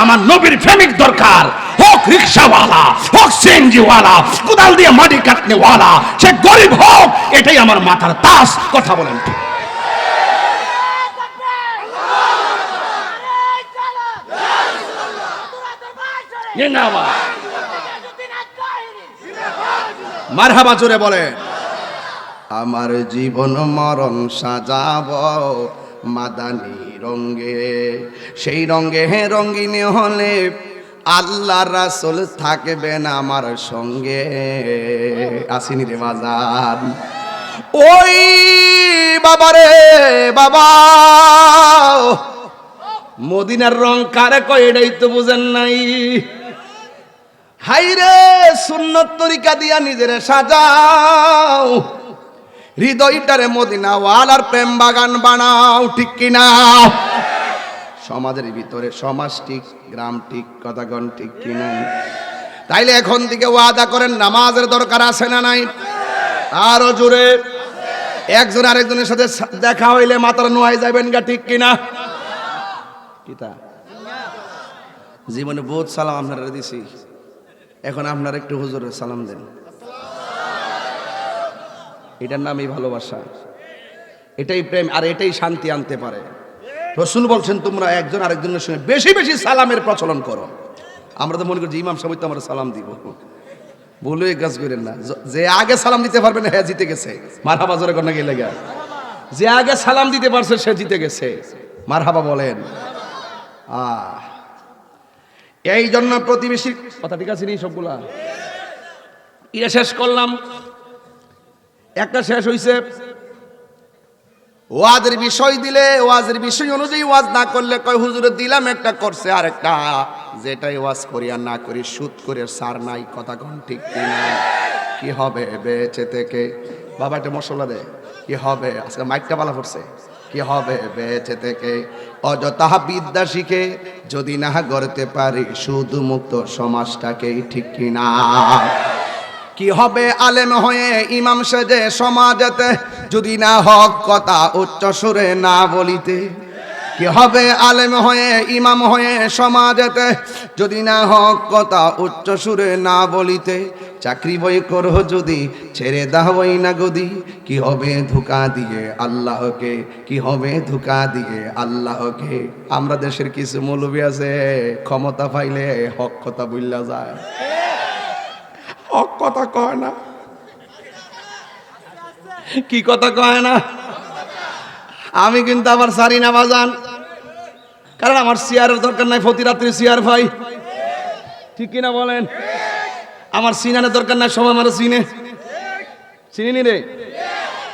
আমার নবীর প্রেমিক দরকার, হোক রিক্সাওয়ালা, হোক সিএনজিওয়ালা, কোদাল দিয়ে মাটি কাটনেওয়ালা, সে গরিব হোক, এটাই আমার মাথার তাস। কথা বলেন ঠিক? মারহাবা জোরে বলে। আমার জীবন মরণ সাজাবো মাদানী রঙে, সেই রঙে রঙিনে হলে আল্লাহ রাসূল থাকবেন আমার সঙ্গে। আসিনি রে বাজান, ওই বাবা রে বাবা, মদিনার রং কারে কয় এটাই তো বুঝেন নাই। হাইরে সুন্নত তরিকা দিয়া নিজেরে সাজাও, হৃদয়টারে মদিনা ওয়ালার প্রেম বাগান বানাও, ঠিক কিনা? সমাজের ভিতরে সমাজ ঠিক, গ্রাম ঠিক, কথাগণ ঠিক কিনা? তাইলে এখন থেকে ওয়াদা করেন, নামাজের দরকার আছে না নাই? আরো জোরে। একজন আরেকজনের সাথে দেখা হইলে মাথার নোয়াই যাবেন গা, ঠিক কিনা? কিতা জীবনে বহুত সালাম আপনারা দিছি, এখন আপনারা একটু হুজুরের সালাম দেন। এটার নামই ভালোবাসা, এটাই প্রেম, আর এটাই শান্তি আনতে পারে। রাসূল বলছেন তোমরা একজন আরেকজনের সঙ্গে বেশি বেশি সালামের প্রচলন করো। আমরা তো মনে করি ইমাম সাহেব তো আমরা সালাম দিব, বলে গাছ করেন না। যে আগে সালাম দিতে পারবে না হ্যাঁ জিতে গেছে, মারহাবা জোরে কন্যা গেলে গা। যে আগে সালাম দিতে পারছে সে জিতে গেছে, মারহাবা বলেন। এই জন্য প্রতিবেশী কথা ঠিক আছে নি সবগুলা ইয়ে শেষ করলাম। একটা শেষ হইছে, ওয়াজের বিষয় দিলে ওয়াজের বিষয় অনুযায়ী ওয়াজ না করলে কয় হুজুরে দিলাম একটা করছে, আর একটা যেটাই ওয়াজ করি আর না করি সুদ করে সার নাই। কথা কোন ঠিক কিনা? কি হবে বেঁচে থেকে? বাবা একটা মশলা দে, কি হবে? আজকে মাইকটা বালা পড়ছে, কি হবে বেঁচে থেকে? অযথা বিদ্যা শিখে যদি না গড়তে পারি শুধু মুক্ত সমাজটাকে, ঠিক কিনা? কি হবে আলেম হয়ে ইমাম সেজে সমাজেতে যদি না হক কথা উচ্চ সুরে না বলিতে? কি হবে আলেম হয়ে ইমাম হয়ে সমাজেতে যদি না হক কথা উচ্চ সুরে না বলিতে? চাকরি বই করো যদি ছেড়ে দাওই না গদি, কি হবে ধোঁকা দিয়ে আল্লাহকে? কি হবে ধোঁকা দিয়ে আল্লাহকে? আমরা দেশের কিছু মৌলবী আছে ক্ষমতা পাইলে হক কথা বললা যায়, হক কথা কয় না। কি কথা কয় না? আমি কিন্তু আবার সারি না বাজান, কারণ আমার চেয়ারের দরকার নাই, প্রতি রাত্রি চেয়ার ভাই, ঠিক কিনা বলেন? আমার সিনানের দরকার নাই, সবাই আমার চিনে। চিনিনি রে?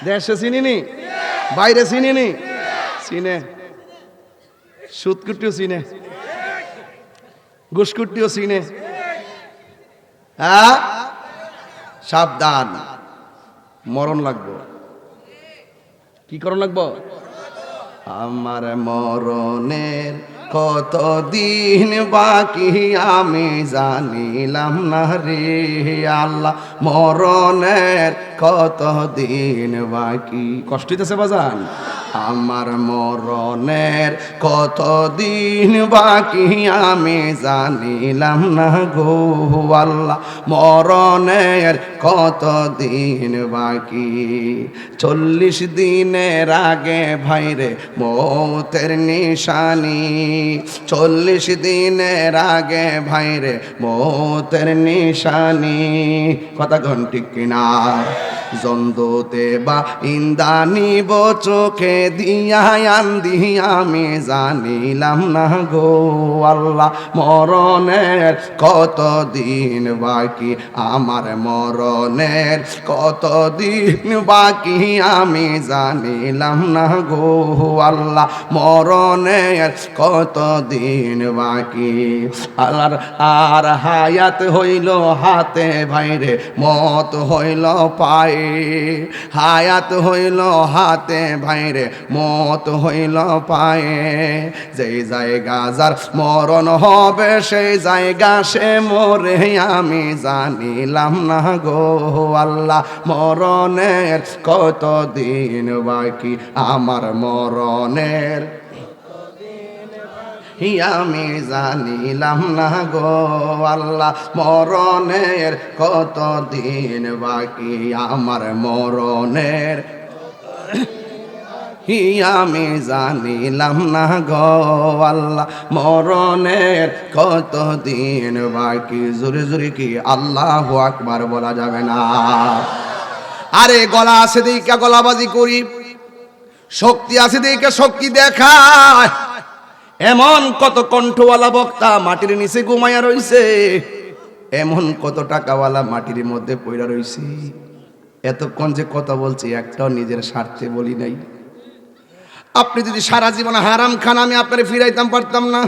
দেশে চিনিনি, বাইরে চিনিনি, চিনে। সুদকুটিও চিনে, ঘুষকুটিও চিনে। হ্যাঁ, সাবধান, মরণ লাগবো। কি করণ লাগবো? আমার মরণের কত দিন বাকি আমি জানিলাম না রে আল্লাহ, মরণের কত দিন বাকি। কষ্ট হইতেছে বাজান? আমার মরণের কত দিন বাকি আমি জানিলাম না গো আল্লাহ, মরণের কত দিন বাকি। 40 দিনের আগে ভাইরে মৌতের নিশানি, 40 দিনের আগে ভাইরে মৌতের নিশানি। কথা ঘন্টি কিনা? জন্দতে বা ইন্দানি বো চোখে দিয়া আন্দি আমি জানিলাম না গো আল্লাহ, মরণের কত দিন বাকি। আমার মরণের কত দিন বাকি আমি জানিলাম না গো আল্লাহ, মরণের কত দিন বাকি। আল্লাহর আর হায়াত হইল হাতে ভাইরে, মত হইল পায়ে, হায়াত হইল হাতে ভাইরে, মত হইল পায়ে। যেই জায়গা যার মরণ হবে সেই জায়গা সে মরে আমি জানিলাম না গো আল্লাহ, মরণের কত দিন বাকি। আমার মরণের আমি জানিলাম না গো আল্লাহ মরণের কত দিন বাকি আমার মরণের আমি জানিলাম না গো আল্লাহ মরণের কত দিন বাকি জোরে জোরে কি আল্লাহু আকবার বলা যাবে না আরে গলা আছে দিকে গলাবাজি করি শক্তি আছে দিকে শক্তি দেখায় এমন কত কণ্ঠওয়ালা বক্তা মাটির নিচে ঘুমায়া রইছে এমন কত টাকাওয়ালা মাটির মধ্যে পড়া রইছে এতক্ষণ যে কথা বলছি একটাও নিজের স্বার্থে বলি নাই আপনি যদি সারা জীবন হারাম খান আমি আপনারে ফিরাইতাম পারতাম না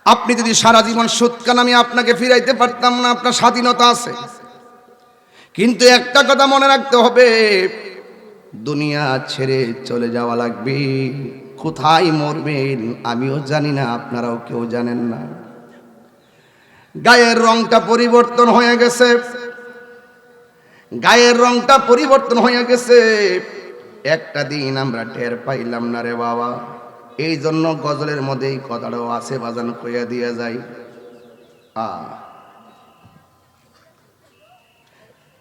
আপনি যদি সারা জীবন সুদ খান আমি আপনাকে ফিরাইতে পারতাম না আপনার স্বাধীনতা আছে কিন্তু একটা কথা মনে রাখতে হবে দুনিয়া ছেড়ে চলে যাওয়া লাগবে কোথায় মরবেন আমিও জানি না আপনারাও কেউ জানেন না গায়ের রংটা পরিবর্তন হয়ে গেছে গায়ের রংটা পরিবর্তন হয়ে গেছে একটা দিন আমরা টের পাইলাম না রে বাবা এই জন্য গজলের মধ্যে এই কথাটাও আছে বাজান কইয়া দিয়া যায়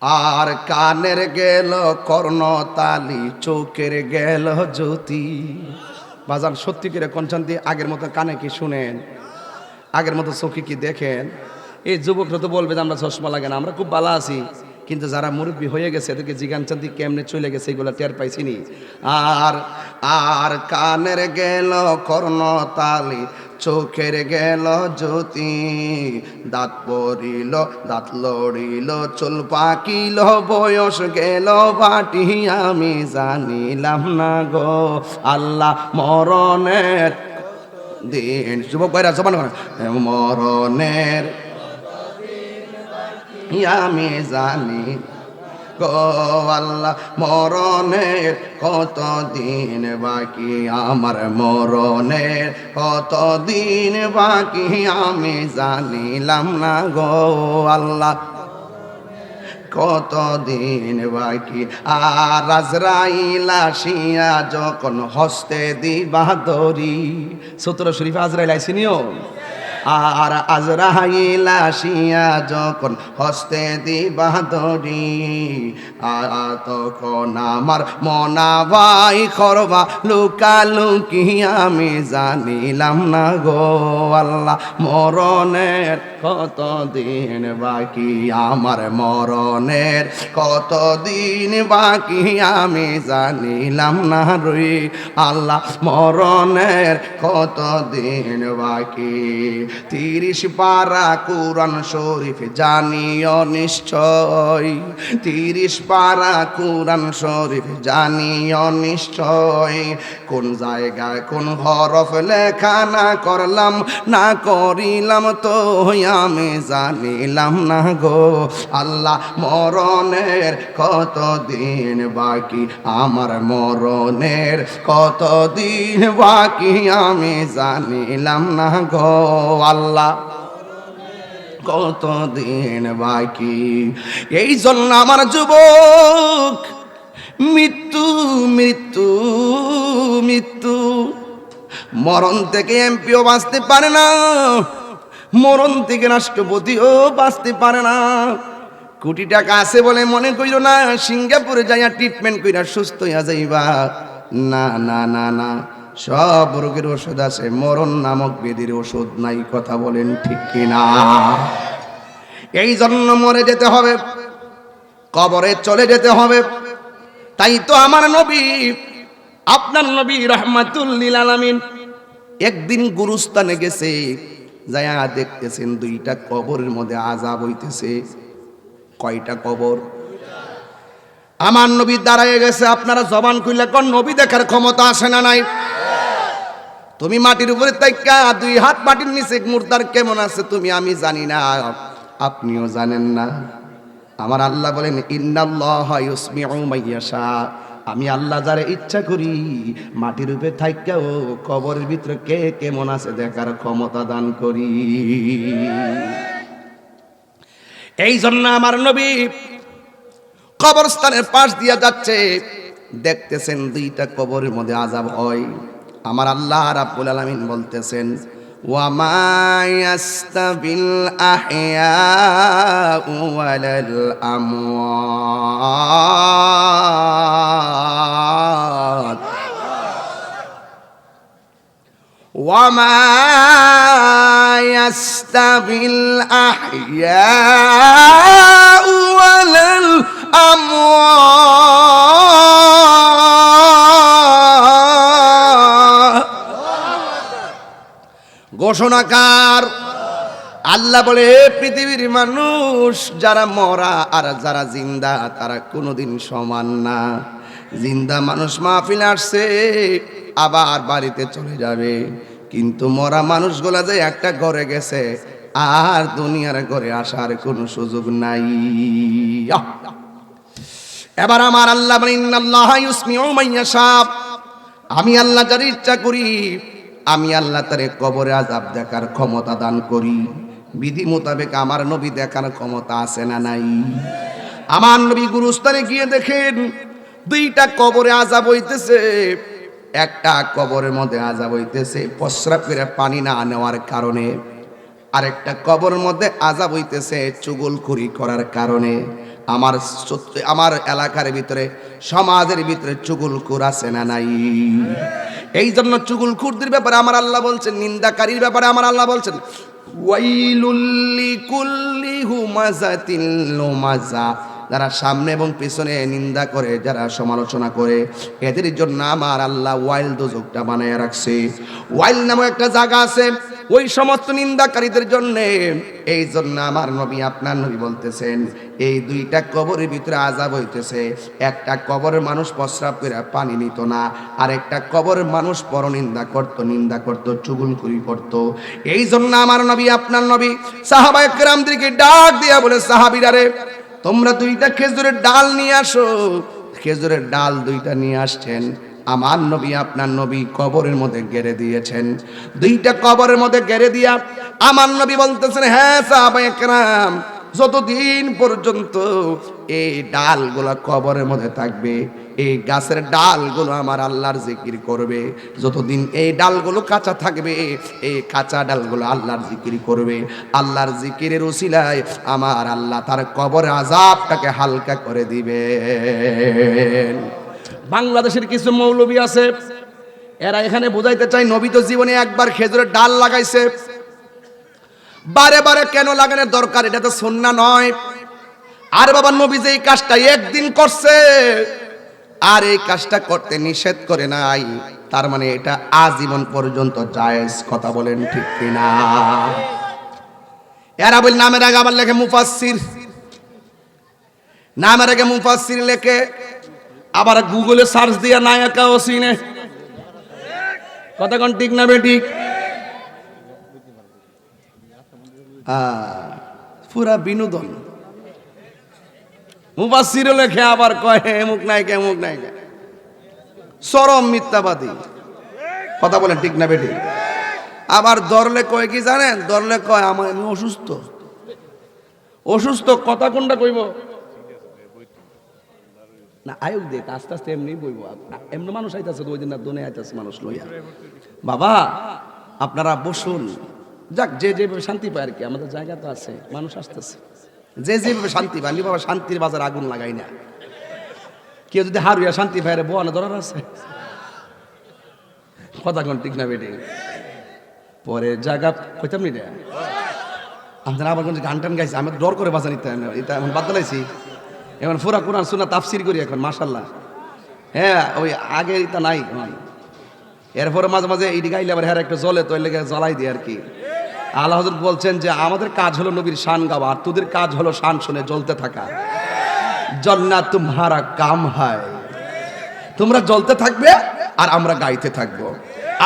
আর কানের গেল কর্ণতালি চোখের গেল জ্যোতি বাজান সত্যি করে কনশান্তি আগের মতো কানে কি শুনেন আগের মতো চোখে কি দেখেন এই যুবকরা তো বলবে যে আমরা চশমা লাগে না আমরা খুব ভালো আছি কিন্তু যারা মুরব্বী হয়ে গেছে এদেরকে জিগান চান্দি কেমনে চলে গেছে এগুলো টের পাইছিনি আর আর কানের গেল কর্ণতালি চোখের গেল জ্যোতি দাঁত পড়িল দাঁত লড়িল চুল পাকিল বয়স গেল বাটি আমি জানিলাম না গো আল্লাহ মরণের দিন যুবক ভাইরা জবান করেন মরণের আমি জানি গো আল্লাহ মরণের কত দিন বাকি আমার মরণের কত দিন বাকি আমি জানিলাম না গো আল্লাহ কত দিন বাকি আর আজরাইল আসিয়া যখন হস্তে দিবা দরি সূরা শরীফ আজরাইল আইসিনিও আর আজরাইল আসিয়া যখন হস্তে দিবা দরি তখন আমার মনা ভাই করবা লুকালুকি আমি জানিলাম না গো আল্লাহ মরণের কত দিন বাকি আমার মরণের কত দিন বাকি আমি জানিলাম না রে আল্লাহ মরণের কত দিন বাকি 30 পারা কুরআন শরীফ জানিও নিশ্চয় 30 পারা কুরআন শরীফ জানিও নিশ্চয় কোন জায়গায় কোন হরফ লেখা না করলাম না করিলাম তো আমি জানিলাম না গো আল্লাহ মরণের কত দিন বাকি আমার মরণের কত দিন বাকি আমি জানিলাম না গো আল্লাহ কত দিন বাকি এই জন্য আমার যুবক মৃত্যু মৃত্যু মৃত্যু মরণ থেকে এমপিও বাঁচতে পারে না মরণ থেকে রাষ্ট্রপতিও বাঁচতে পারে না কোটি টাকা আছে বলে মনে কইরো না সিঙ্গাপুরে যাইয়া ট্রিটমেন্ট কইরা সুস্থ হইয়া যাইবা না না না না সব রোগের ওষুধ আছে মরণ নামক ব্যাধির ওষুধ নাই কথা বলেন ঠিক কিনা এই জন্য মরে যেতে হবে কবরে চলে যেতে হবে তাই তো আমার নবী আপনার নবী রাহমাতুল লিল আলামিন একদিন গুরুস্থানে গেছে যায়া দেখতেছেন 2টা কবরের মধ্যে আযাব হইতেছে কয়টা কবর আমার নবী দাঁড়ায় গেছে আপনারা জবান খুলে কোন নবী দেখার ক্ষমতা আসে না নাই তুমি মাটির উপরে তাইকা 2 হাত মাটির নিচে মুর্দার কেমন আছে তুমি আমি জানি না আপনিও জানেন না আমার আল্লাহ বলেন ইন্নাল্লাহা ইউসমিউ মাইয়াশা আমি আল্লাহ যারে ইচ্ছা করি মাটির উপরে থাইকাও কবরের ভিতরে কে কেমন আছে দেখার ক্ষমতা দান করি এই জন্য আমার নবী কবরস্থানের পাশ দিয়া যাচ্ছে দেখতেছেন 2টা কবরের মধ্যে আযাব হয় আমার আল্লাহ রাব্বুল আলামিন বলতেছেন ওয়া মা ইয়াস্তাবিল আহইয়াউ ওয়ালাল আমওয়াত ওয়া মা ইয়াস্তাবিল আহইয়াউ ওয়ালাল আমওয়াত। ঘোষণাকার আল্লাহ বলে, পৃথিবীর মানুষ যারা মরা আর যারা জিন্দা তারা কোনোদিন সমান না। জিন্দা মানুষ মাহফিলে আসছে আবার বাড়িতে চলে যাবে, কিন্তু মরা মানুষগুলা যে একটা ঘরে গেছে আর দুনিয়ার ঘরে আসার কোনো সুযোগ নাই। এবার আমার আল্লাহ বলেন ইন্নাল্লাহা ইউসমিউ মান ইয়াশা, আমি আল্লাহ যার ইচ্ছা করি আমি আল্লাহ তারে কবরে আযাব দেখার ক্ষমতা দান করি। বিধি মোতাবেক আমার নবী দেখার ক্ষমতা আছে না নাই? আমার নবী গুরুস্থানে গিয়ে দেখেন দুইটা কবরে আযাব হইতেছে। একটা কবরের মধ্যে আযাব হইতেছে প্রস্রাব করে পানি না নেওয়ার কারণে, আরেকটা কবরের মধ্যে আযাব হইতেছে চুগলখড়ি করার কারণে। আমার এলাকার ভিতরে সমাজের ভিতরে চুগলখোর আছে না নাই? এই জন্য চুগলখোরদের ব্যাপারে আমার আল্লাহ বলছেন, নিন্দাকারীর ব্যাপারে আমার আল্লাহ বলছেন ওয়াইলুল লিকুল্লি হুমাযাতিল লুমাযা, যারা সামনে এবং পেছনে নিন্দা করে, যারা সমালোচনা করে, এদের জন্য আমার আল্লাহ ওয়াইল দোজখটা বানায় রাখছে। ওয়াইল নামে একটা জায়গা আছে ওই সমস্ত নিন্দাকারীদের জন্য। এই জন্য আমার নবী আপনার নবী বলতেছেন এই দুইটা কবরের ভিতরে আযাব হইতেছে। একটা কবরের মানুষ প্রস্রাব করে পানি নিত না, আর একটা কবরের মানুষ পরনিন্দা করত, নিন্দা করত, চুগলখড়ি করত। এই জন্য আমার নবী আপনার নবী সাহাবায়ে কেরামদেরকে ডাক দিয়া বলে, সাহাবীরা রে তোমরা দুইটা খেজুরের ডাল নিয়ে আসো। খেজুরের ডাল দুইটা নিয়ে আসছেন। আমার নবী আপনার নবী কবরের মধ্যে গেড়ে দিয়েছেন। দুইটা কবরের মধ্যে গেড়ে দিয়া আমার নবী বলতেছেন, হ্যাঁ সাহাবায়ে কেরাম, যতদিন পর্যন্ত এই ডালগুলো কবরের মধ্যে থাকবে, এই গাছের ডালগুলো আমার আল্লাহর জিকির করবে। যতদিন এই ডালগুলো কাঁচা থাকবে, এই কাঁচা ডালগুলো আল্লাহর জিকির করবে। আল্লাহর জিকিরের উসিলায় আমার আল্লাহ তার কবরের আযাবটাকে হালকা করে দিবেন। বাংলাদেশের কিছু মৌলবী আছে, এরা এখানে বোঝাইতে চায় নবী তো জীবনে একবার খেজুরের ডাল লাগাইছে, বারে বারে কেন লাগানোর দরকার? এটা তো সুন্নাহ নয়। আর বাবা নবী যে এই কাজটা একদিন করছে আর এই কাজটা করতে নিষেধ করে নাই, তার মানে এটা আজীবন পর্যন্ত জায়েজ। কথা বলেন ঠিক কিনা? এরা বল নামের আগে আবার লেখে মুফাসসির, নামের আগে মুফাসসির লেখে, আবার গুগলে সার্চ দিয়া নায়িকা ও সিনে। কথা কোন ঠিক না বেঠিক? পুরা বিনোদন। মুফাসসির লেখে আবার কয় এমুক নায়িকা এমুক নায়িকা, চরম মিথ্যাবাদী। কথা বলেন ঠিক না বেঠিক? আবার ধরলে কয় কি জানেন? ধরলে কয় আমি অসুস্থ। অসুস্থ কথা কোনটা কইব না? আয়ুক দেখ আস্তে আস্তে এমনি বইব। এমনি মানুষ আইতাছে, ওই দিন দোনে আইতাছে মানুষ লইয়া। বাবা আপনারা বসুন, যাক যে যেভাবে শান্তি পায় আর কি। আমাদের জায়গা তো আছে, মানুষ আসতেছে, যে যেভাবে শান্তি পায়। বাবা শান্তির বাজার আগুন লাগাই না। কেউ যদি হারুয়া শান্তি পায় রে বোয়ানো ধরার আছে? কথা কোন ঠিক না বেটে? পরে জায়গা কইতাম নি রে, আপনারা আবার কোন গান টান গাইছে, আমি ডর করে বাজা নিতে এটা এমন বাদ দিলাইছি। এখন পুরা কোরআন সুন্নাহ তাফসীর করি এখন মাশাআল্লাহ। হ্যাঁ ওই আগে এটা নাই। এরপরে মাঝে মাঝে এইটি গাইলে আবার হ্যাঁ একটা জ্বলে, তো এর লেগে জ্বালাই দিই আর কি। আল্লাহ হযরত বলছেন যে আমাদের কাজ হলো নবীর শান গাওয়া, আর তোদের কাজ হলো শান শুনে জ্বলতে থাকা। জান্নাত তোমারা কাম হয়, তোমরা জ্বলতে থাকবে আর আমরা গাইতে থাকবো।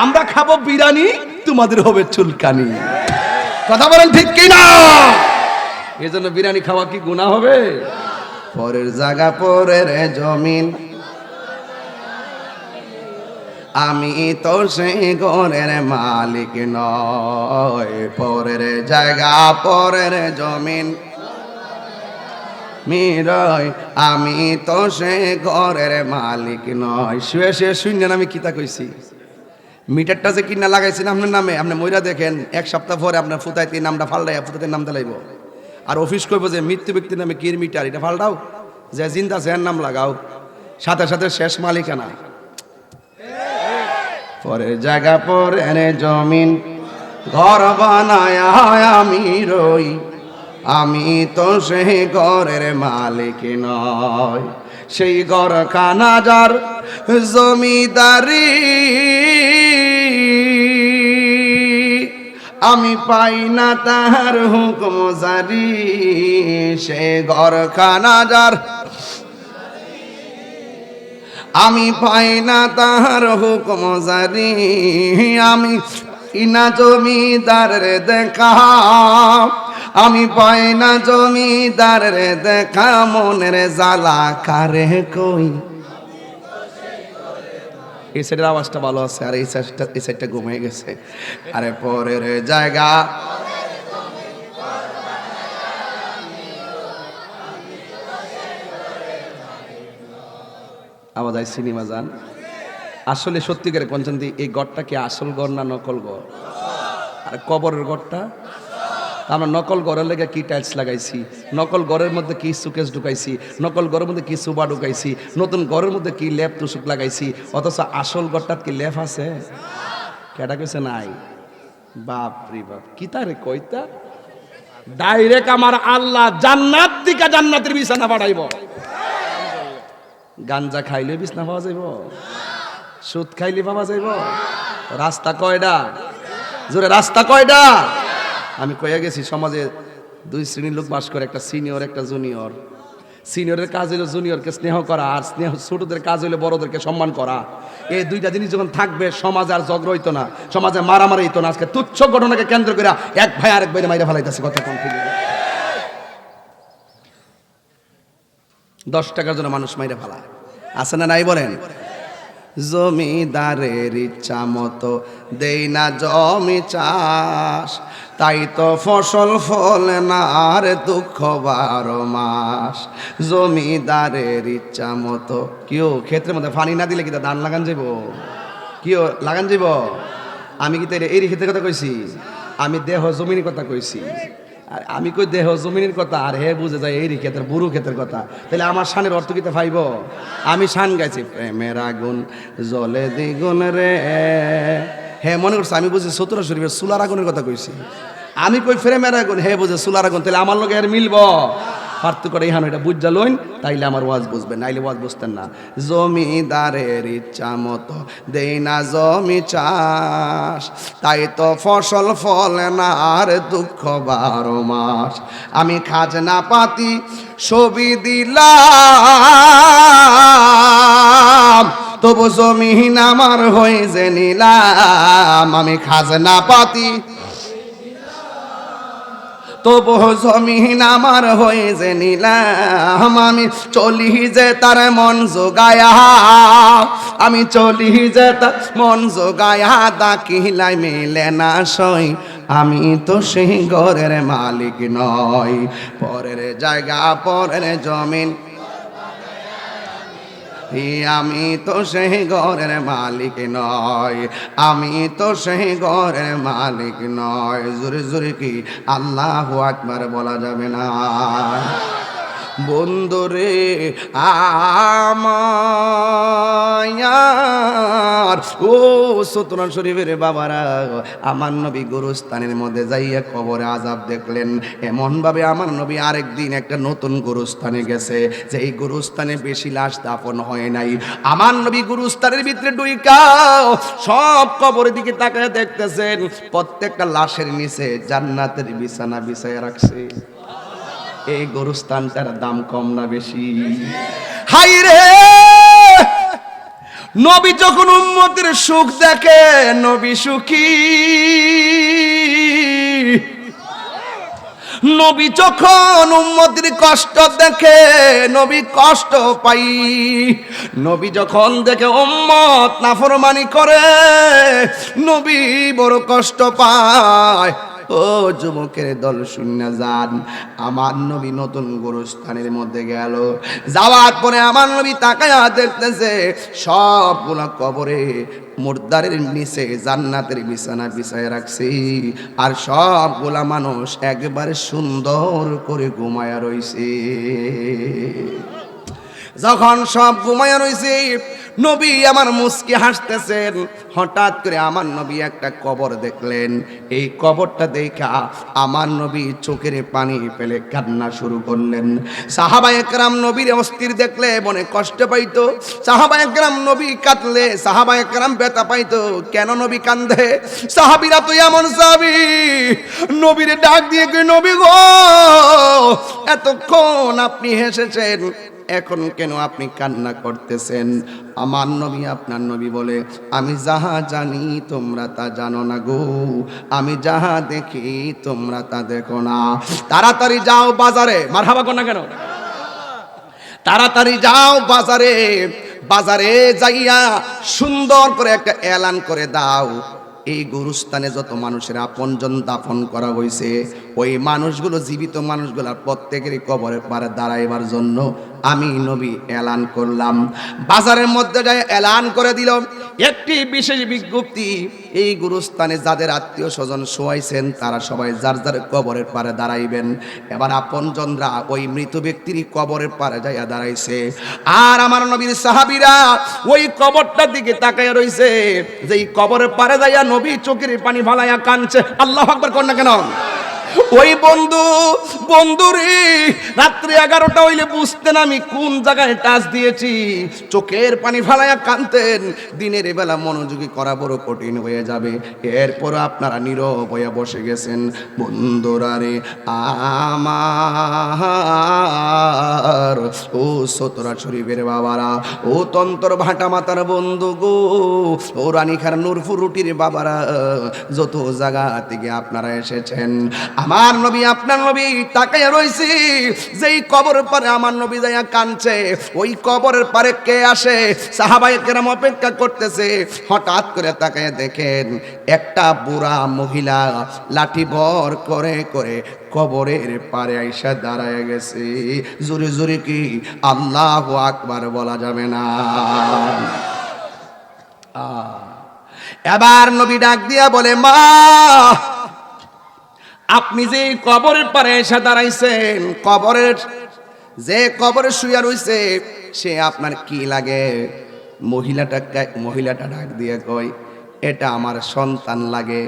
আমরা খাবো বিরিয়ানি, তোমাদের হবে চুলকানি। কথা বলেন ঠিক কি না? এই জন্য বিরিয়ানি খাওয়া কি গুনাহ হবে? পরের জায়গা পরের জমিন, আমি তো সেই ঘরের মালিক নয়। পরের জায়গা পরের জমিন মিরয়, আমি তো সেই ঘরের মালিক নয়। শুয়ে শুয়ে শুনলেন আমি কিতা কইছি? মিটারটা যে কিনা লাগাইছেন আপনার নামে, আপনি মইরা দেখেন 1 সপ্তাহ পরে আপনার ফুতাইতে নামটা ফাল্টাই ফুতাইতে নাম দিলাইব। আর অফিস কইব যে মৃত্যু ব্যক্তির নামে কির মিটার, এটা ফাল্টাও, যে জিন্দা আছে এর নাম লাগাও, সাথে সাথে শেষ মালিকানা। পরে জায়গা পরে এনে জমিন ঘর বানায় আমি রই, আমি তো সেই ঘরের মালিক নয়। সেই ঘর খানা যার জমিদারি আমি পাই না তাহার হুকুম জারি। সে ঘর খানা যার আমি পাই না তাহার হুকুম জারি। আমি ইনা জমিদারের দেখা, আমি পাই না জমিদারের দেখা, মনের জ্বালা কারে কই। এই সাইডের আওয়াজটা ভালো আছে, আর এই সাইডটা ঘুমিয়ে গেছে। আরে পরের জায়গা আওয়াজ আই সিনেমা যান। আসলে সত্যিকারে পঞ্চান্তি এই গড়টা কি আসল গড় না নকল গড়? আর কবরের গড়টা আমরা নকল ঘরের লেগে কি টাইলস লাগাইছি, নকল ঘরের মধ্যে কি সুকেস ঢুকাইছি, নকল ঘরের মধ্যে কি সুবা ঢুকাইছি, নতুন ঘরের মধ্যে কি লেপ তুসুক লাগাইছি, অথচ আসল ঘরটাত কি লেপ আছে? কেটা কইছে নাই? বাপ রে বাপ, কি তারে কইতা ডাইরেক্ট আমার আল্লাহ জান্নাত থেকে জান্নাতের বিছানা পাঠাইব। গাঞ্জা খাইলে বিছনা পাওয়া যাইব, সুদ খাইলে পাওয়া যাইব। রাস্তা কয়টা? জোরে রাস্তা কয়টা? আমি কইয়া গেছি সমাজে 2 শ্রেণীর লোক বাস করে, একটা সিনিয়র একটা জুনিয়র। সিনিয়রের কাজ হলো জুনিয়রকে স্নেহ করা, আর স্নেহ ছোটদের কাজ হলো বড়দেরকে সম্মান করা। এই দুইটা জিনিস যখন থাকবে সমাজে আর ঝগড়া হইতো না, সমাজে মারামারি হইতো না। আজকে তুচ্ছ ঘটনাকে কেন্দ্র করে এক ভাই আরেক ভাইরে মাইরা ফেলাইতেছে। কথা কোন ঠিক? 10 টাকার জন্য মানুষ মাইরা ফেলায়, আছে না নাই বলেন? জমিদারের ইচ্ছা মতো দেই না জমি চাষ, তাই তো ফসল ফলে না আর দুঃখ 12 মাস। জমিদারের ইচ্ছা মতো কেউ ক্ষেত্রের মধ্যে পানি না দিলে কি ধান লাগান যাব? কেউ লাগান যাব? আমি কি এই ক্ষেত্রের কথা কইছি? আমি দেহ জমিনের কথা কইছি। আর আমি কই দেহ জমিনের কথা, আর হে বুঝে যায় এই ক্ষেতের বুড়ো ক্ষেতের কথা। তাহলে আমার শানের অর্থ কিতে পাইব? আমি শান গাইছি প্রেমের আগুন জলে দ্বিগুণ রে। হ্যাঁ মনে করছে আমি বুঝি চতুরা শরীফের চুলার আগুনের কথা কইছি। আমি কই প্রেমের আগুন, হে বুঝে চুলার আগুন। তাহলে আমার লগে এর মিলব? পার্থক্যটা ইহানো, এটা বুঝা লইন, তাইলে আমার ওয়াজ বুঝবেন, নাইলে ওয়াজ বুঝতেন না। জমিদারের ইচ্ছা মতো দেই না জমি চাষ, তাই তো ফসল ফলে না আর দুঃখ 12 মাস। আমি খাজনা পাতি ছবি দিলাম, তবু জমিন আমার হয়ে যে নিলাম। আমি খাজনা পাতি তবু জমিন আমার হয়ে যে নিলাম। আমি চলি যে তার মন জোগায়া, আমি চলি যে তার মন জোগায়া, দাকিলাই মিলে না সই, আমি তো সেই ঘরের মালিক নই। পরের জায়গা পরের জমিন, আমি তো সেই ঘরের মালিক নয়, আমি তো সেই ঘরের মালিক নয়। জোরে জোরে কি আল্লাহু আকবার বলা যাবে না? বন্ধুরে আমার ও সতনা শরীফের বাবারা, আমার নবী গোরস্থানের মধ্যে যাইয়া কবরে আযাব দেখলেন। এমন ভাবে আমার নবী আরেকদিন একটা নতুন গোরস্থানে গেছে, যে এই গোরস্থানে বেশি লাশ দাফন হয় নাই। আমার নবী গোরস্থানের ভিতরে ঢুইকাও সব কবরের দিকে তাকায় দেখতেছেন, প্রত্যেকটা লাশের নিচে জান্নাতের বিছানা বিছায়া রাখছে। এই গোরস্থানটার দাম কম না বেশি? হাই রে, নবী যখন উম্মতের সুখ দেখে নবী সুখী, নবী যখন উম্মতের কষ্ট দেখে নবী কষ্ট পাই। নবী যখন দেখে উম্মত নাফরমানি করে নবী বড় কষ্ট পায়। ও যুবকের দল শূন্য যান। আমার নবী নতুন গোরস্থানের মধ্যে গেল, যাওয়ার পরে আমার নবী তাকায়া দেখতেছে সবগুলা কবরে মুর্দারের নিচে জান্নাতের বিছানা বিছায় রাখছি, আর সবগুলা মানুষ একবারে সুন্দর করে ঘুমায়া রইছে। যখন সব ঘুমায়া রইছে, নবী আমার মুস্কি হাসতেছেন। হঠাৎ করে আমার নবী একটা কবর দেখলেন। এই কবরটা দেখা আমার নবী চোখের পানি ফেলে কান্না শুরু করলেন। সাহাবায়ে কেরাম নবীর অস্থির দেখলে মনে কষ্ট পাইতো, সাহাবায়ে কেরাম নবী কাঁদলে সাহাবায়ে কেরাম ব্যথা পাইতো। কেন নবী কান্দে? সাহাবীরা তো এমন সাহাবী, নবীর ডাক দিয়ে কই, নবী গো এতক্ষণ আপনি হেসেছেন, এখন কেন আপনি কান্না করতেছেন? আমার নবী আপনার নবী বলে, আমি যাহা জানি তোমরা তা জানো না গো, আমি যাহা দেখি তোমরা তা দেখো না। তাড়াতাড়ি যাও বাজারে, মারহাবা কর না কেন? তাড়াতাড়ি যাও বাজারে, বাজারে যাইয়া সুন্দর করে একটা এলান করে দাও, এই গুরুস্থানে যত মানুষের আপনজন দাফন করা হয়েছে, ওই মানুষগুলো, জীবিত মানুষগুলো প্রত্যেকেরই কবরের পারে দাঁড়াইবার জন্য আমি নবী এলান করলাম। বাজারের মধ্যে যায় এলান করে দিল একটি বিশেষ বিজ্ঞপ্তি, এই গুরুস্থানে যাদের আত্মীয় স্বজন শোয়াইছেন তারা সবাই যার যার কবরের পারে দাঁড়াইবেন। এবার আপনজনরা ওই মৃত ব্যক্তির কবরের পারে যাইয়া দাঁড়াইছে, আর আমার নবীর সাহাবীরা ওই কবরটার দিকে তাকাইয়া রইছে। যেই কবরের পারে যাইয়া নবী চোখের পানি ফালাইয়া কাঁদছে। আল্লাহু আকবার কর না কেন? ওই বন্ধুরে রাত্রি 11টা হইলে বুঝতেন আমি কোন জায়গায় টাচ দিয়েছি, চোখের পানি ফালাইয়া কাঁদতেন। দিনের বেলা মনোযোগী করা বড় কঠিন হয়ে যাবে, এরপর আপনারা নীরব হয়ে বসে গেছেন। বন্ধুরা রে আমার, ও সতরা শরীফের বাবারা, ও তন্তর ভাটা মাতার বন্ধু গো, ও রানীখার নূরপুর রুটির বাবারা, যত জায়গা থেকে আপনারা এসেছেন, আমার নবী আপনার নবী তাকাইয়া রইছি। যেই কবর পারে আমার নবী যাইয়া কাঁদছে, ওই কবরের পারে কে আসে? সাহাবায়ে কেরাম অপেক্ষা করতেছে। হঠাৎ করে তাকাইয়া দেখেন একটা বুড়া মহিলা লাঠি ভর করে করে কবরের পারে আইসা দাঁড়ায় গেছে। জোরে জোরে কি আল্লাহু আকবার বলা যাবে না? এবার নবী ডাক দিয়া বলে, মা আপনি যে কবরের পারে এসে দাঁড়াইছেন, কবরের যে কবরে শুয়ে রইছে সে আপনার কি লাগে? মহিলাটা ডাক দিয়ে কয়, এটা আমার সন্তান লাগে।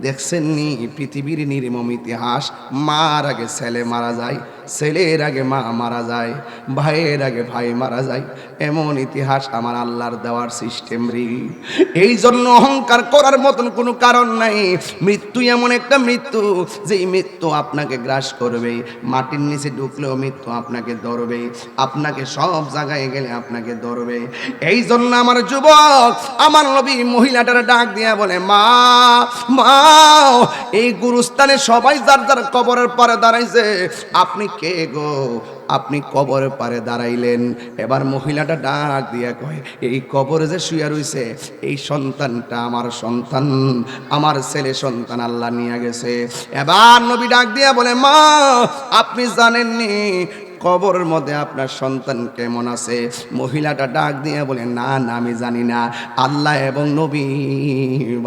দেখছেন নি পৃথিবীর নির্মম ইতিহাস, মার আগে ছেলে মারা যায়, ছেলের আগে মা মারা যায়, ভাইয়ের আগে ভাই মারা যায়, এমন ইতিহাস আমার আল্লাহর দেওয়ার সিস্টেম রে। এই জন্য অহংকার করার মতন কোনো কারণ নাই। মৃত্যু এমন একটা মৃত্যু, যেই মৃত্যু আপনাকে গ্রাস করবে, মাটির নিচে ঢুকলেও মৃত্যু আপনাকে ধরবে, আপনাকে সব জায়গায় গেলে আপনাকে ধরবে। এই জন্য আমার যুবক, আমার নবী মহিলাটার ডাক দিয়া বলে, মা মা এই গুরুস্থানে সবাই যার যার কবরের পারে দাঁড়াইছে, আপনি কে গো? আপনি কবরের পারে দাঁড়াইলেন। এবার মহিলাটা ডাক দিয়া কয়, এই কবরে যে শুয়ে রইছে এই সন্তানটা আমার সন্তান, আমার ছেলে সন্তান আল্লাহ নিয়ে গেছে। এবার নবী ডাক দিয়া বলে, মা আপনি জানেননি কবরের মধ্যে আপনার সন্তান কেমন আছে? মহিলাটা ডাক দিয়ে বলে, না না আমি জানি না, আল্লাহ এবং নবী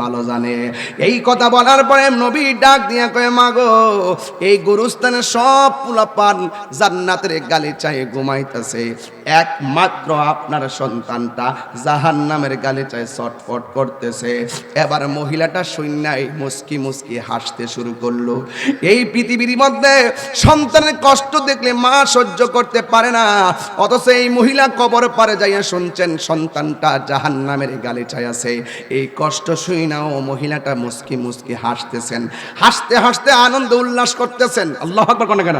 ভালো জানে। এই কথা বলার পরে নবী ডাক দিয়ে কয়ে, মা গো এই গুরুস্থানে সব পোলাপান জান্নাতের গালিচায় ঘুমাইতেছে, একমাত্র আপনার সন্তানটা জাহান্নামের গালিচায় ছটফট করতেছে। এবার মহিলাটা শূন্যায় মুস্কি মুস্কি হাসতে শুরু করলো। এই পৃথিবীর মধ্যে সন্তানের কষ্ট দেখলে মা সহ্য করতে পারে না, অথচ এই মহিলা কবর পারে যাইয়া শুনছেন সন্তানটা জাহান্নামের গালিচায় আছে। এই কষ্ট শুই না ও মহিলাটা মুস্কি মুস্কি হাসতেছেন, হাসতে হাসতে আনন্দ উল্লাস করতেছেন। আল্লাহু আকবার কোন কেন?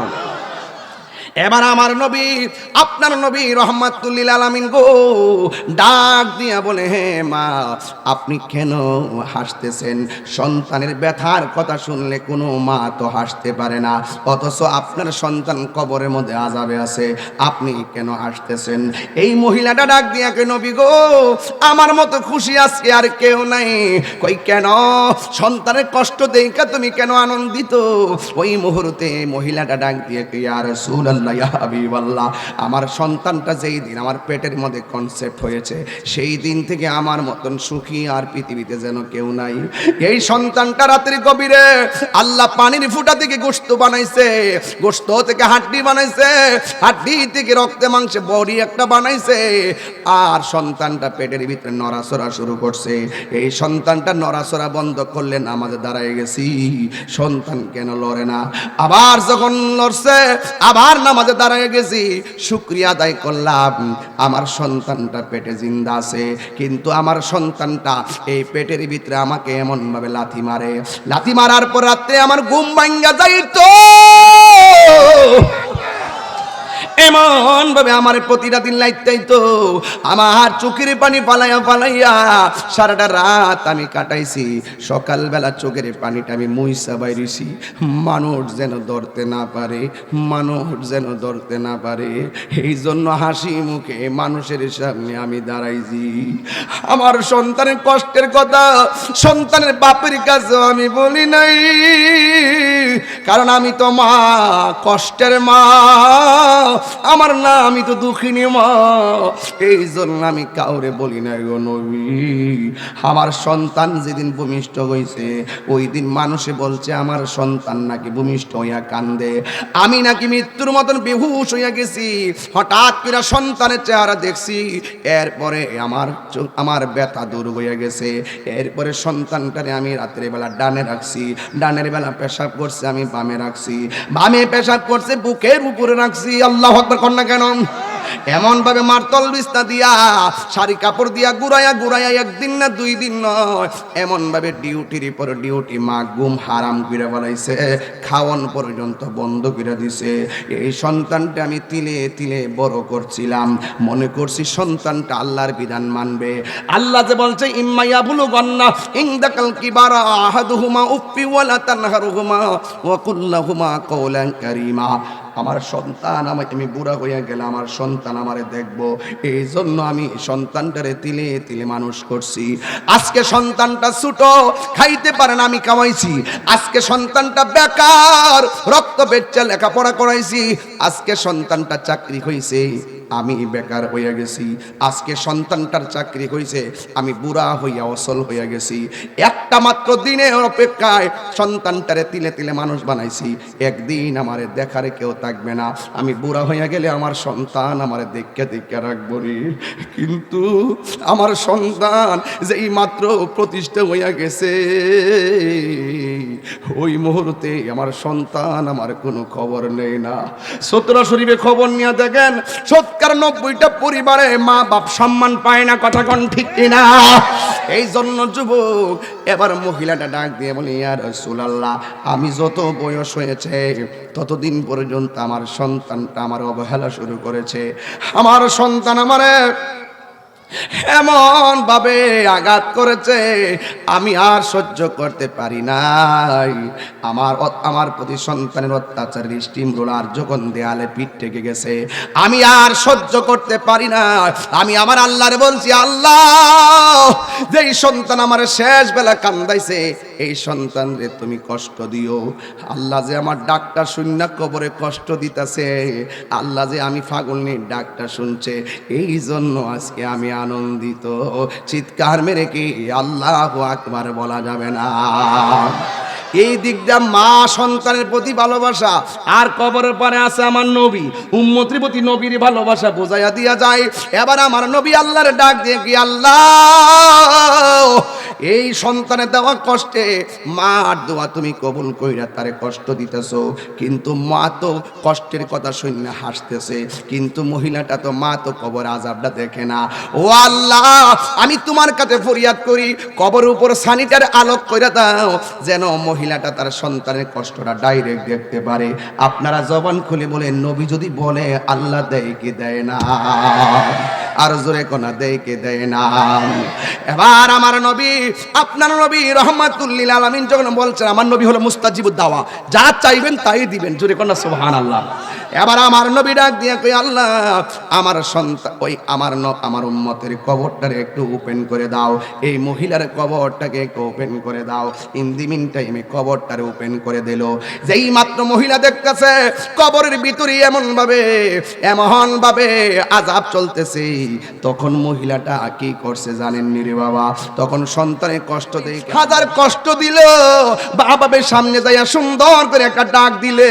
এবার আমার নবী, আপনার নবী রহমাতুল লিল আলামিন গো ডাক দিয়া বলে, হে মা, আপনি কেন হাসতেছেন? সন্তানের ব্যথার কথা শুনলে কোনো মা তো হাসতে পারে না, অথচ আপনার সন্তান কবরের মধ্যে আযাবে আছে, আপনি কেন হাসতেছেন? এই মহিলাটা ডাক দিয়া কে, নবী গো, আমার মতো খুশি আজকে আর কেউ নাই। কই কেন? সন্তানের কষ্ট দেখা তুমি কেন আনন্দিত? ওই মুহূর্তে মহিলাটা ডাক দিয়ে কে, ইয়া রাসূলুল্লাহ, ইয়া হাবিবাল্লাহ, আমার সন্তানটা যেই দিন আমার পেটের মধ্যে কনসেপ্ট হয়েছে, সেই দিন থেকে আমার মতন সুখী আর পৃথিবীতে যেন কেউ নাই। এই সন্তানটা রাতের গভীরে আল্লাহ পানির ফুটা থেকে গোশত বানাইছে, গোশত থেকে হাড্ডি বানাইছে, হাড্ডি থেকে রক্তে মাংসে বডি একটা বানাইছে, আর সন্তানটা পেটের ভিতরে নড়াচড়া শুরু করছে। এই সন্তানটা নড়াচড়া বন্ধ করলে নামাজে দাঁড়ায় গেছি, সন্তান কেন লড়ে না? আবার যখন লড়ছে, আবার নামাজে দাঁড়ায় গেছি, শুকরিয়া আদায় করলাম, আমার সন্তানটা পেটে জিন্দা আছে। কিন্তু আমার সন্তানটা এই পেটের ভিতরে আমাকে এমন ভাবে লাথি মারে, লাথি মারার পর রাত্রে আমার ঘুম ভাঙ্গা যাইতো, এমন ভাবে আমার প্রতিটা দিন লাইতাইতো, আমার চোখের পানি পালাইয়া পালাইয়া সারাটা রাত আমি কাটাইছি। সকালবেলা চোখের পানিটা আমি মুইসা বাইরেছি, মানুষ যেন ধরতে না পারে, মানুষ যেন ধরতে না পারে। এই জন্য হাসি মুখে মানুষের সামনে আমি দাঁড়াইছি। আমার সন্তানের কষ্টের কথা সন্তানের বাপের কাছেও আমি বলি নাই, কারণ আমি তো মা, কষ্টের মা আমার না, আমি তো দুঃখিনী মা। এই জন্য আমি কাউরে বলি না গো নবী। আমার সন্তান যেদিন ভূমিষ্ঠ হয়েছে, ওই দিন মানুষে বলছে আমার সন্তান নাকি ভূমিষ্ঠ হইয়া কান্দে, আমি নাকি মৃত্যুর মতন বেহুশ হইয়া গেছি। হঠাৎ করে সন্তানের চেহারা দেখছি, এরপরে আমার ব্যথা দূর হয়ে গেছে। এরপরে সন্তানটারে আমি রাত্রে বেলা ডানে রাখছি, ডানের বেলা পেশাব করছে আমি বামে রাখছি, বামে পেশাব করছে বুকের উপরে রাখছি। আল্লাহু আকবার কন্যা কেন? এমন ভাবে মারতল বিস্তা দিয়া শাড়ি কাপড় দিয়া ঘুরাইয়া ঘুরাইয়া, একদিন না দুই দিন নয়, এমন ভাবে ডিউটির পর ডিউটি মা ঘুম হারাম করে বলাইছে, খাওয়ান পর্যন্ত বন্ধ করে দিছে। এই সন্তানটা আমি তিলে তিলে বড় করছিলাম, মনে করছি সন্তানটা আল্লাহর বিধান মানবে। আল্লাহ যে বলছে ইম্মাইয়া বুলু গন্না ইনদাকাল কিবারা আহাদুহুমা উফি ওয়ালা তানহারুহুমা ওয়া কুল্লাহুমা কওলান কারীমা। আমার সন্তান, আমি বুড়া হইয়া গেলে আমার সন্তান আমারে দেখবো, এই জন্য আমি সন্তানটারে তিলে তিলে মানুষ করছি। আজকে সন্তানটা ছোট, খাইতে পারে না, আমি কামাইছি। আজকে সন্তানটা বেকার, রক্ত বেচে লেখাপড়া করাইছি। আজকে সন্তানটা চাকরি হইছে, আমি বেকার হইয়া গেছি। আজকে সন্তানটার চাকরি হইছে, আমি বুড়া হইয়া অসল হইয়া গেছি। একটা মাত্র দিনের অপেক্ষায় সন্তানটারে তিলে তিলে মানুষ বানাইছি। একদিন আমারে দেখারে কেউ থাকবে না, আমি বুড়া হইয়া গেলে আমার সন্তান আমারে দেখে দেখে রাখবো রে। কিন্তু আমার সন্তান যেই মাত্র প্রতিষ্ঠা হইয়া গেছে, ওই মুহূর্তে আমার সন্তান আমার কোনো খবর নেই না। সূত্র শরীফে খবর নিয়ে দেখেন, ৯০টা পরিবারে মা বাপ সম্মান পায় না, কথা কোন ঠিক কিনা? এই জন্য যুবক, এবার মহিলাটা ডাক দিয়ে বলে, ইয়া রাসূলুল্লাহ, আমি যত বয়স হয়েছে ততদিন পর্যন্ত আমার সন্তানটা আমার অবহেলা শুরু করেছে। আমার সন্তান আমারে এমন ভাবে আঘাত করেছে, আমি আর সহ্য করতে পারি নাই। আমার প্রতি সন্তানের অত্যাচার স্টিম রোলার যখন দেয়ালে পিঠ থেকে গেছে, আমি আর সহ্য করতে পারি না। আমি আমার আল্লাহরে বলছি, আল্লাহ, যেই সন্তান আমার শেষ বেলা কান্দাইছে, এই সন্তান রে তুমি কষ্ট দিও। আল্লাহ যে আমার ডাকটা শূন্য কবরে কষ্ট দিতেছে, আল্লাহ যে আমি ফাগুনের ডাকটা শুনছে, এই জন্য আজকে আমি আনন্দিত। চিৎকার মেরে কি আল্লাহু আকবার বলা যাবে না? এই দিকটা মা সন্তানের প্রতি ভালোবাসা, আর কবরের পরে আছে আমার নবী, উম্মতের প্রতি নবীর ভালোবাসা বোঝাইয়া দিয়া যায়। এবার আমার নবী আল্লাহর ডাক দিয়ে কি, আল্লাহ, এই সন্তানের দেওয়া কষ্টে মার দোয়া তুমি কবুল কইরা তারে কষ্ট দিতেছো, কিন্তু মা তো কষ্টের কথা শুনে হাসতেছে, কিন্তু মহিলাটা তো মা তো কবর আযাবটা দেখে না। ও আল্লাহ, আমি তোমার কাছে ফরিয়াদ করি, কবর উপর সানিটার আলোক কইরা দাও, যেন মহিলাটা তার সন্তানের কষ্টটা ডাইরেক্ট দেখতে পারে। আপনারা জবান খুলে বলেন, নবী যদি বলে আল্লাহ দেয় কি দেয় না? আর জোরে কোনা দেয় কি দেয় না? এবার আমার নবী, আপনার নবী রহমাতুল লিল আলামিন যখন বলছেন, আমার নবী হলো মুস্তাজিবুদ দাওয়া, যা চাইবেন তাই দিবেন, জোরে কোনা সুবহানাল্লাহ। এবার আমার নবী ডাক দিয়ে কই, আল্লাহ আমার সন্তান ওই আমার উম্মতের কবরটারে একটু ওপেন করে দাও, এই মহিলার কবরটাকে একটু ওপেন করে দাও। ইন দি মিন টাইমে কবরটারে ওপেন করে দিল। যেই মাত্র মহিলা দেখতেছে কবরের ভিতরে এমন ভাবে আযাব চলতেছে, তখন মহিলাটা কি করছে জানেন নি রে বাবা? তখন সন্তানের কষ্ট দেখে হাজার কষ্ট দিল, বাবার সামনে যাইয়া সুন্দর করে একটা ডাক দিলে,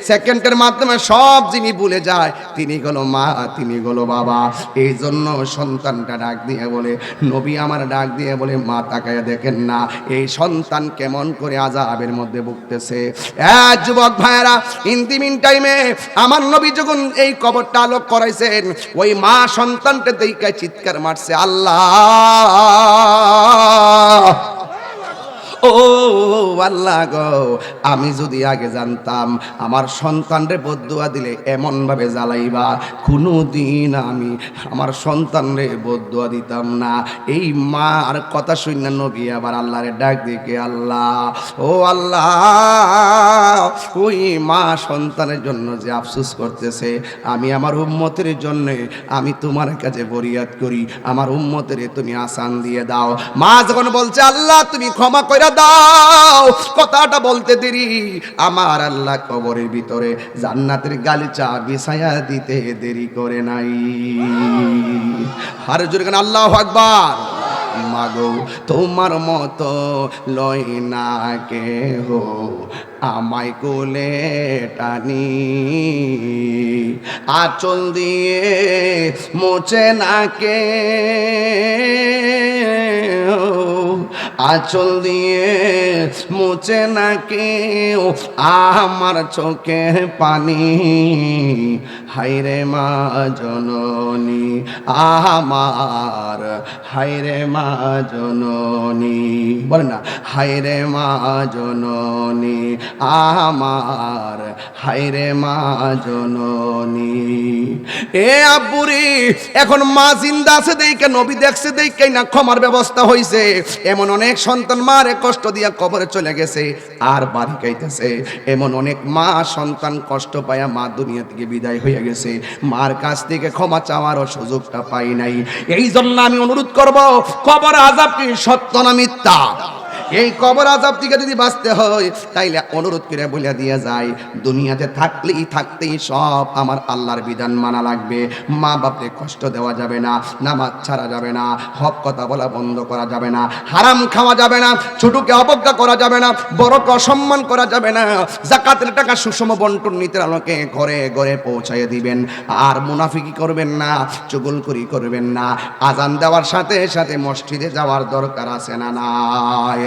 সেকেন্ডের মাধ্যমে সব যিনি ভুলে যায় তিনি হলো মা, তিনি হলো বাবা। এই জন্য সন্তানটা ডাক দিয়ে বলে, নবী আমার ডাক দিয়ে বলে, মা তাকায়া দেখেন না এই সন্তান কেমন করে আযাবের মধ্যে ভুগতেছে। যুবক ভাইরা, ইন দি মিন টাইমে আমার নবী যখন এই কবরটা আলোক করাইছেন, ওই মা সন্তানটা দেখে চিৎকার মারছে, আল্লাহ ও আল্লাহ গো, আমি যদি আগে জানতাম আমার সন্তানরে বদদুয়া দিলে এমন ভাবে জ্বালাইবা, কোনোদিন আমি আমার সন্তানরে বদদুয়া দিতাম না। এই মার কথা শুনে নবী আবার আল্লাহরে ডাক দিকে, আল্লাহ ও আল্লাহ, ওই মা সন্তানের জন্য যে আফসোস করতেছে, আমি আমার উম্মতের জন্য আমি তোমার কাছে ফরিয়াদ করি, আমার উম্মতের তুমি আসান দিয়ে দাও। মা যখন বলছে আল্লাহ তুমি ক্ষমা কইরা দাও, কথাটা বলতে দেরি আমার আল্লাহ কবরের ভিতরে জান্নাতের গালিচা বিছায়া দিতে দেরি করে নাই। আর জোরে গান আল্লাহু আকবার। মাগো তোমার মতো লয় না কেহ আমায় কোলে টানি, আঁচল দিয়ে মোছে না কে, আঁচল দিয়ে মুছে না কেউ আমার চোখের পানি, হায়রে মা জননী আমার, হায়রে মা জননী, বলেন না, হায়রে মা জননী আমার, হায়রে মা জননী। এ আব্বুরি, এখন মা জিন্দা আছে দেখে, নবী দেখছে দেখে না ক্ষমার ব্যবস্থা হইছে। এমন অনেক সন্তান মারে কষ্ট দিয়া কবরে চলে গেছে আর বাড়ি খাইতেছে, এমন অনেক মা সন্তান কষ্ট পায়া মা দুনিয়া থেকে বিদায় হয়ে গেছে, মার কাছ থেকে ক্ষমা চাওয়ারও সুযোগটা পাই নাই। এই জন্য আমি অনুরোধ করব, কবর আযাব কি সত্য না মিথ্যা? এই কবর আযাব থেকে যদি বাঁচতে হয় তাইলে অনুরোধ করে বলে দিয়ে যায়, দুনিয়াতে থাকতেই সব আমার আল্লাহর বিধান মানা লাগবে। মা বাপকে কষ্ট দেওয়া যাবে না, নামাজ ছাড়া যাবে না, হক কথা বলা বন্ধ করা যাবে না, হারাম খাওয়া যাবে না, ছোটকে অবজ্ঞা করা যাবে না, বড়কে অসম্মান করা যাবে না, যাকাতের টাকা সুষম বন্টন নীতির আলোকে ঘরে ঘরে পৌঁছায় দিবেন। আর মুনাফিকি করবেন না, চুগলখড়ি করবেন না। আজান দেওয়ার সাথে সাথে মসজিদে যাওয়ার দরকার আছে না নাই?